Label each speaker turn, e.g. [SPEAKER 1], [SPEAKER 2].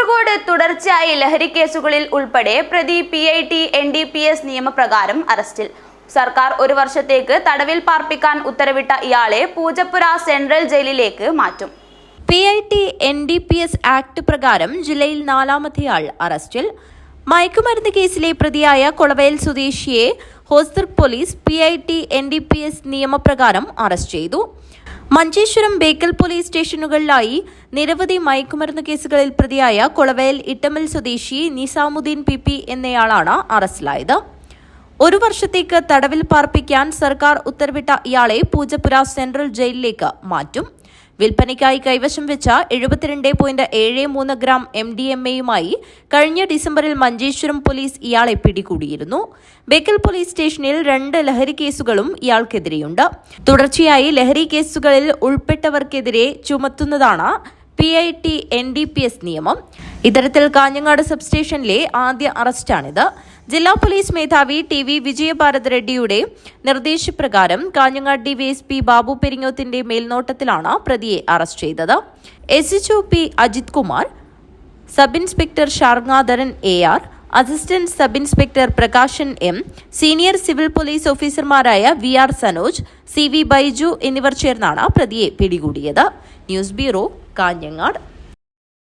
[SPEAKER 1] കാസർഗോഡ് തുടർച്ചയായി ലഹരി കേസുകളിൽ ഉൾപ്പെടെ പ്രതി PIT NDPS നിയമപ്രകാരം അറസ്റ്റിൽ. സർക്കാർ 1 വർഷത്തേക്ക് തടവിൽ പാർപ്പിക്കാൻ ഉത്തരവിട്ട ഇയാളെ പൂജപ്പുര സെൻട്രൽ ജയിലിലേക്ക് മാറ്റും.
[SPEAKER 2] PIT NDPS ആക്ട് പ്രകാരം ജില്ലയിൽ 4ാമത്തെയാൾ അറസ്റ്റിൽ. മയക്കുമരുന്ന് കേസിലെ പ്രതിയായ കൊളവയിൽ സ്വദേശിയെ ഹോസ്ദുർഗ് പോലീസ് PIT NDPS നിയമപ്രകാരം അറസ്റ്റ് ചെയ്തു. മഞ്ചേശ്വരം ബേക്കൽ പോലീസ് സ്റ്റേഷനുകളിലായി നിരവധി മയക്കുമരുന്ന് കേസുകളിൽ പ്രതിയായ കൊളവയിൽ ഇട്ടമൽ സ്വദേശി നിസാമുദ്ദീൻ PP എന്നയാളാണ് അറസ്റ്റിലായത്. 1 വർഷത്തേക്ക് തടവിൽ പാർപ്പിക്കാൻ സർക്കാർ ഉത്തരവിട്ട ഇയാളെ പൂജപ്പുര സെൻട്രൽ ജയിലിലേക്ക് മാറ്റും. വിൽപ്പനയ്ക്കായി കൈവശം വെച്ച 72.73 ഗ്രാം MDMAയുമായി കഴിഞ്ഞ ഡിസംബറിൽ മഞ്ചേശ്വരം പോലീസ് ഇയാളെ പിടികൂടിയിരുന്നു. ബേക്കൽ പോലീസ് സ്റ്റേഷനിൽ 2 ലഹരി കേസുകളും ഇയാൾക്കെതിരെയുണ്ട്. തുടർച്ചയായി ലഹരി കേസുകളിൽ ഉൾപ്പെട്ടവർക്കെതിരെ ചുമത്തുന്നതാണ് PIT NDPS നിയമം. ഇത്തരത്തിൽ കാഞ്ഞങ്ങാട് സബ് സ്റ്റേഷനിലെ ആദ്യ അറസ്റ്റാണിത്. ജില്ലാ പോലീസ് മേധാവി TV വിജയഭാരത് റെഡ്ഡിയുടെ നിർദ്ദേശപ്രകാരം കാഞ്ഞങ്ങാട് DVSP ബാബു പെരിങ്ങോത്തിന്റെ മേൽനോട്ടത്തിലാണ് പ്രതിയെ അറസ്റ്റ് ചെയ്തത്. SHO P Ajith Kumar, sub inspector Sharngadharan AR, assistant sub inspector Prakashan M, senior civil police ഓഫീസർമാരായ VR സനോജ്, CV ബൈജു എന്നിവർ ചേർന്നാണ് പ്രതിയെ പിടികൂടിയത്. News bureau, Kanhangad.